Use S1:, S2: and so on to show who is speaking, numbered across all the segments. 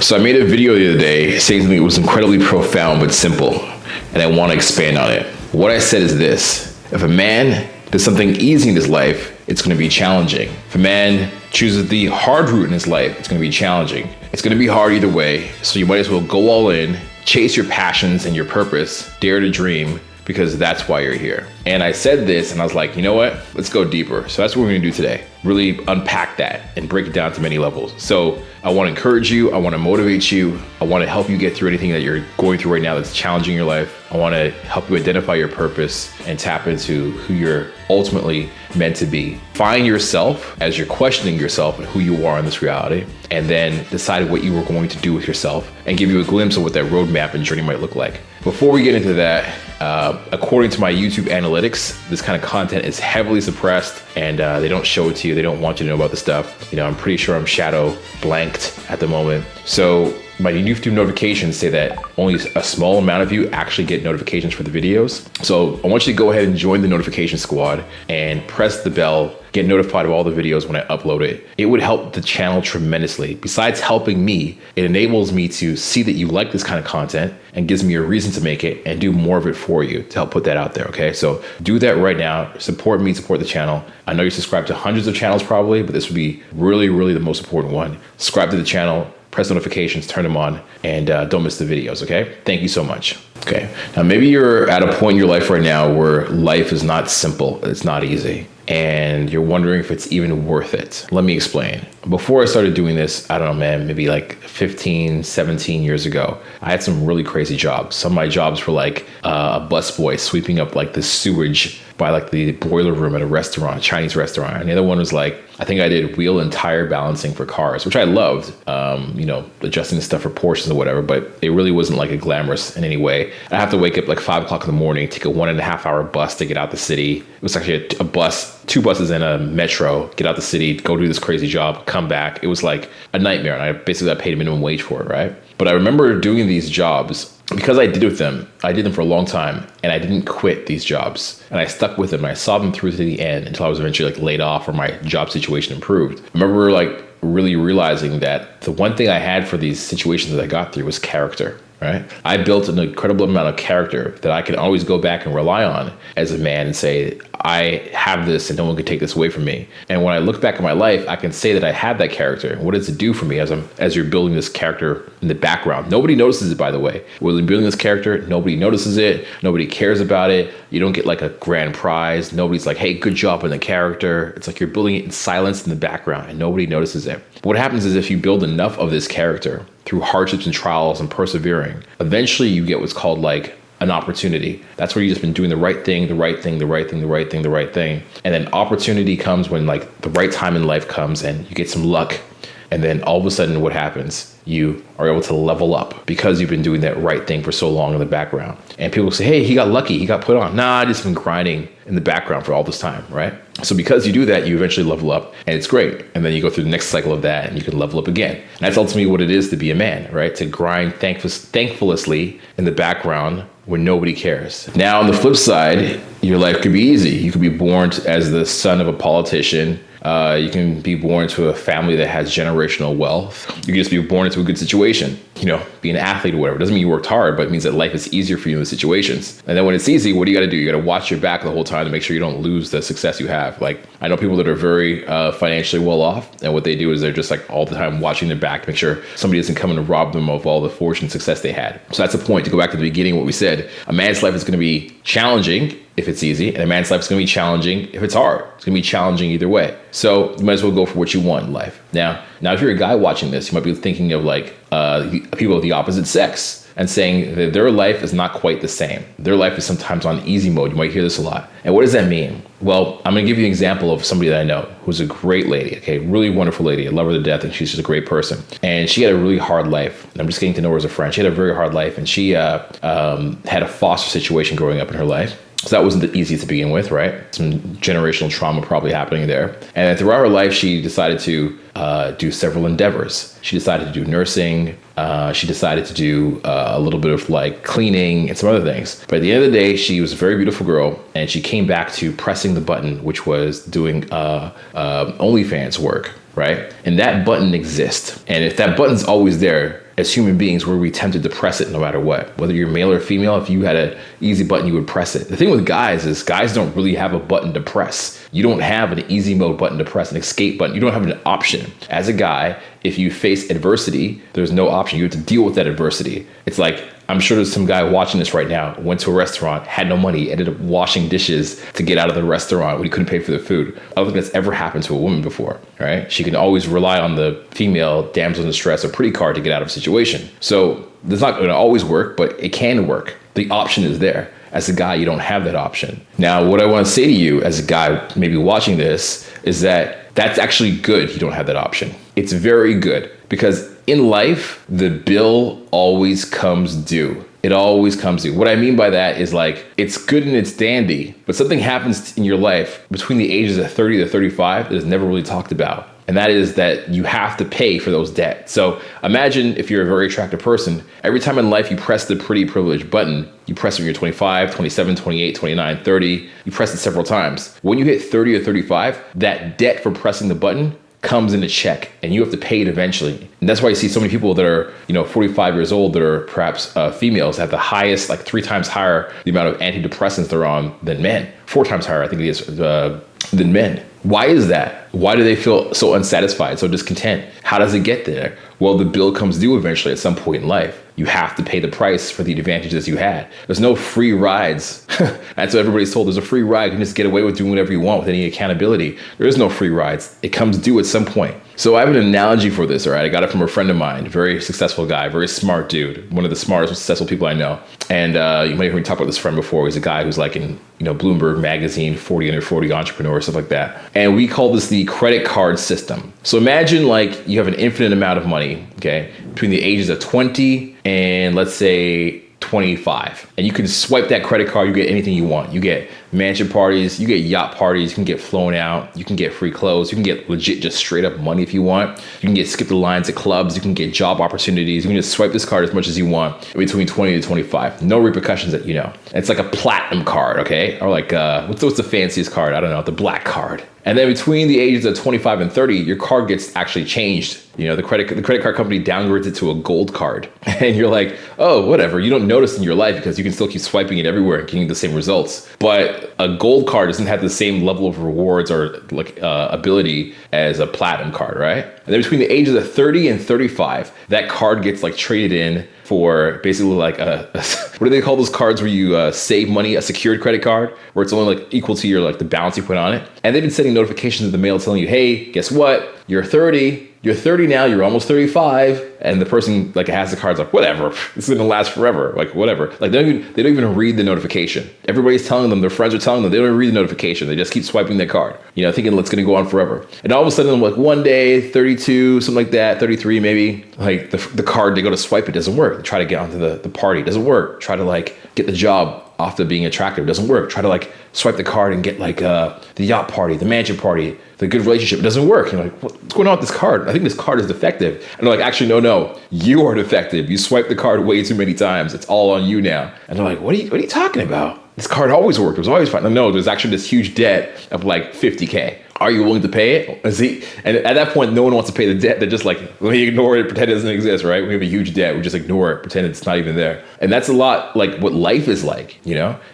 S1: So I made a video the other day saying something that was incredibly profound but simple, and I want to expand on it. What I said is this: if a man does something easy in his life, it's going to be challenging. If a man chooses the hard route in his life, it's going to be challenging. It's going to be hard either way, so you might as well go all in, chase your passions and your purpose, dare to dream, because that's why you're here. And I said this and I was like, you know what? Let's go deeper. So that's what we're gonna do today. Really unpack that and break it down to many levels. So I wanna encourage you, I wanna motivate you, I wanna help you get through anything that you're going through right now that's challenging your life. I wanna help you identify your purpose and tap into who you're ultimately meant to be. Find yourself as you're questioning yourself and who you are in this reality, and then decide what you are going to do with yourself and give you a glimpse of what that roadmap and journey might look like. Before we get into that, according to my YouTube analytics, this kind of content is heavily suppressed and they don't show it to you. They don't want you to know about the stuff. You know, I'm pretty sure I'm shadow blanked at the moment. So my YouTube notifications say that only a small amount of you actually get notifications for the videos. So I want you to go ahead and join the notification squad and press the bell, get notified of all the videos when I upload it. It would help the channel tremendously. Besides helping me, it enables me to see that you like this kind of content and gives me a reason to make it and do more of it for you to help put that out there, okay? So do that right now. Support me, support the channel. I know you're subscribed to hundreds of channels probably, but this would be really, really the most important one. Subscribe to the channel, press notifications, turn them on, and don't miss the videos, okay? Thank you so much. Okay, now maybe you're at a point in your life right now where life is not simple, it's not easy, and you're wondering if it's even worth it. Let me explain. Before I started doing this, I don't know, man, maybe like 15, 17 years ago, I had some really crazy jobs. Some of my jobs were like a busboy sweeping up like the sewage by like the boiler room at a restaurant, a Chinese restaurant. And the other one was like, I think I did wheel and tire balancing for cars, which I loved, adjusting the stuff for Porsches or whatever, but it really wasn't like a glamorous in any way. I have to wake up like 5 o'clock in the morning, take a 1.5 hour bus to get out the city. It was actually a bus, 2 buses and a metro, get out the city, go do this crazy job, come back. It was like a nightmare. And I basically got paid a minimum wage for it, right? But I remember doing these jobs because I did them for a long time, and I didn't quit these jobs, and I stuck with them. And I saw them through to the end until I was eventually like laid off or my job situation improved. I remember like really realizing that the one thing I had for these situations that I got through was character. Right? I built an incredible amount of character that I can always go back and rely on as a man and say, I have this and no one can take this away from me. And when I look back at my life, I can say that I had that character. What does it do for me as you're building this character in the background? Nobody notices it, by the way. When you're building this character, nobody notices it. Nobody cares about it. You don't get like a grand prize. Nobody's like, hey, good job on the character. It's like you're building it in silence in the background and nobody notices it. But what happens is if you build enough of this character through hardships and trials and persevering, eventually you get what's called like an opportunity. That's where you've just been doing the right thing. And then opportunity comes when like the right time in life comes and you get some luck. And then all of a sudden what happens? You are able to level up because you've been doing that right thing for so long in the background. And people say, hey, he got lucky, he got put on. Nah, I just been grinding in the background for all this time, right? So because you do that, you eventually level up and it's great. And then you go through the next cycle of that and you can level up again. And that's ultimately what it is to be a man, right? To grind thankfully in the background when nobody cares. Now, on the flip side, your life could be easy. You could be born as the son of a politician. You can be born into a family that has generational wealth. You can just be born into a good situation, be an athlete or whatever. It doesn't mean you worked hard, but it means that life is easier for you in the situations. And then when it's easy, what do you got to do? You got to watch your back the whole time to make sure you don't lose the success you have. Like, I know people that are very financially well off, and what they do is they're just like all the time watching their back to make sure somebody doesn't come in and rob them of all the fortune and success they had. So that's the point. To go back to the beginning, what we said, a man's life is going to be challenging if it's easy, and a man's life is going to be challenging if it's hard. It's going to be challenging either way. So you might as well go for what you want in life. Now, if you're a guy watching this, you might be thinking of like people of the opposite sex and saying that their life is not quite the same. Their life is sometimes on easy mode. You might hear this a lot. And what does that mean? Well, I'm going to give you an example of somebody that I know who's a great lady, okay? Really wonderful lady. I love her to death, and she's just a great person. And she had a really hard life. And I'm just getting to know her as a friend. She had a very hard life, and she had a foster situation growing up in her life. So that wasn't the easiest to begin with, right? Some generational trauma probably happening there. And then throughout her life, she decided to do several endeavors. She decided to do nursing. She decided to do a little bit of like cleaning and some other things. But at the end of the day, she was a very beautiful girl, and she came back to pressing the button, which was doing OnlyFans work, right? And that button exists. And if that button's always there, as human beings, we're tempted to press it no matter what. Whether you're male or female, if you had an easy button, you would press it. The thing with guys is guys don't really have a button to press. You don't have an easy mode button to press, an escape button. You don't have an option. As a guy, if you face adversity, there's no option. You have to deal with that adversity. It's like, I'm sure there's some guy watching this right now, went to a restaurant, had no money, ended up washing dishes to get out of the restaurant when he couldn't pay for the food. I don't think that's ever happened to a woman before, right? She can always rely on the female damsel in distress or pretty card to get out of a situation. So it's not going to always work, but it can work. The option is there. As a guy, you don't have that option. Now, what I want to say to you as a guy maybe watching this is that that's actually good you don't have that option. It's very good because in life, the bill always comes due. It always comes due. What I mean by that is like, it's good and it's dandy, but something happens in your life between the ages of 30 to 35 that is never really talked about. And that is that you have to pay for those debts. So imagine if you're a very attractive person, every time in life you press the pretty privileged button, you press it when you're 25, 27, 28, 29, 30, you press it several times. When you hit 30 or 35, that debt for pressing the button comes in a check and you have to pay it eventually. And that's why you see so many people that are, 45 years old that are perhaps females have the highest, like 3 times higher the amount of antidepressants they're on than men. 4 times higher, I think it is, than men. Why is that? Why do they feel so unsatisfied, so discontent? How does it get there? Well, the bill comes due eventually at some point in life. You have to pay the price for the advantages you had. There's no free rides. That's what everybody's told. There's a free ride. You can just get away with doing whatever you want with any accountability. There is no free rides. It comes due at some point. So I have an analogy for this, all right? I got it from a friend of mine, very successful guy, very smart dude, one of the smartest, successful people I know. And you might have heard me talk about this friend before. He's a guy who's like in, Bloomberg Magazine, 40 under 40 entrepreneur, stuff like that. And we call this the credit card system. So imagine like you have an infinite amount of money, okay, between the ages of 20 and let's say 25. And you can swipe that credit card, you get anything you want. You get mansion parties, you get yacht parties, you can get flown out, you can get free clothes, you can get legit just straight up money if you want. You can get skip the lines at clubs, you can get job opportunities, you can just swipe this card as much as you want between 20 to 25. No repercussions that you know. It's like a platinum card, okay? Or like, what's the fanciest card? I don't know, the black card. And then between the ages of 25 and 30, your card gets actually changed. The credit card company downgrades it to a gold card. And you're like, oh, whatever. You don't notice in your life because you can still keep swiping it everywhere and getting the same results. But a gold card doesn't have the same level of rewards or like ability as a platinum card, right? And then between the ages of 30 and 35, that card gets like traded in for basically like what do they call those cards where you save money, a secured credit card, where it's only like equal to your like the balance you put on it. And they've been sending notifications in the mail telling you, hey, guess what? You're 30 now, you're almost 35. And the person like has the cards like, whatever, this is gonna last forever, like whatever. Like they don't even read the notification. Everybody's telling them, their friends are telling them, they don't even read the notification. They just keep swiping their card, thinking it's gonna go on forever. And all of a sudden, like one day, 32, something like that, 33 maybe, like the card, they go to swipe, it doesn't work. They try to get onto the party, it doesn't work. Try to like get the job after being attractive, it doesn't work. Try to like swipe the card and get like the yacht party, the mansion party, the good relationship, it doesn't work. You're like, what's going on with this card? I think this card is defective. And they're like, actually, no, you are defective. You swiped the card way too many times. It's all on you now. And they're like, what are you talking about? This card always worked. It was always fine. No, there's actually this huge debt of like 50K. Are you willing to pay it? And at that point, no one wants to pay the debt. They're just like, let me ignore it, pretend it doesn't exist, right? We have a huge debt. We just ignore it, pretend it's not even there. And that's a lot like what life is like,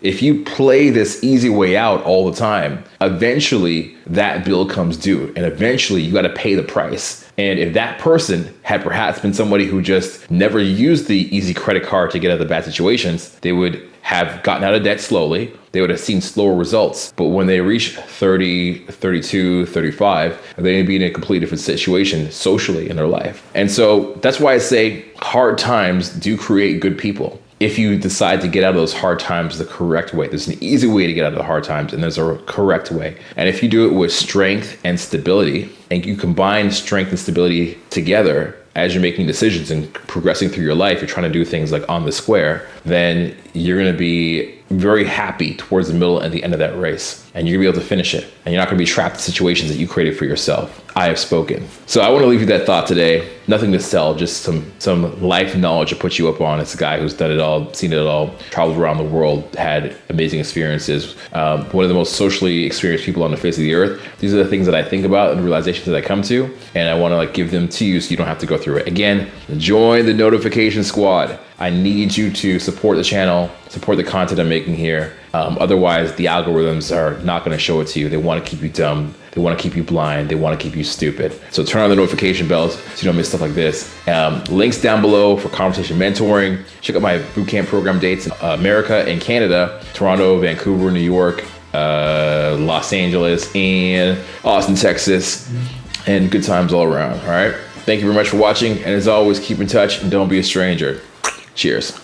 S1: If you play this easy way out all the time, eventually that bill comes due. And eventually you got to pay the price. And if that person had perhaps been somebody who just never used the easy credit card to get out of the bad situations, they would have gotten out of debt slowly. They would have seen slower results. But when they reach 30, 32, 35, they may be in a completely different situation socially in their life. And so that's why I say hard times do create good people. If you decide to get out of those hard times the correct way, there's an easy way to get out of the hard times and there's a correct way. And if you do it with strength and stability, and you combine strength and stability together as you're making decisions and progressing through your life, you're trying to do things like on the square, then you're going to be very happy towards the middle and the end of that race. And you're gonna be able to finish it. And you're not gonna be trapped in situations that you created for yourself. I have spoken. So I wanna leave you that thought today. Nothing to sell, just some life knowledge to put you up on. It's a guy who's done it all, seen it all, traveled around the world, had amazing experiences. One of the most socially experienced people on the face of the earth. These are the things that I think about and the realizations that I come to. And I wanna give them to you so you don't have to go through it. Again, join the notification squad. I need you to support the channel, support the content I'm making here. Otherwise, the algorithms are not going to show it to you. They want to keep you dumb. They want to keep you blind. They want to keep you stupid. So turn on the notification bells so you don't miss stuff like this. Links down below for conversation mentoring. Check out my bootcamp program dates in America and Canada, Toronto, Vancouver, New York, Los Angeles, and Austin, Texas, and good times all around. All right. Thank you very much for watching. And as always, keep in touch and don't be a stranger. Cheers.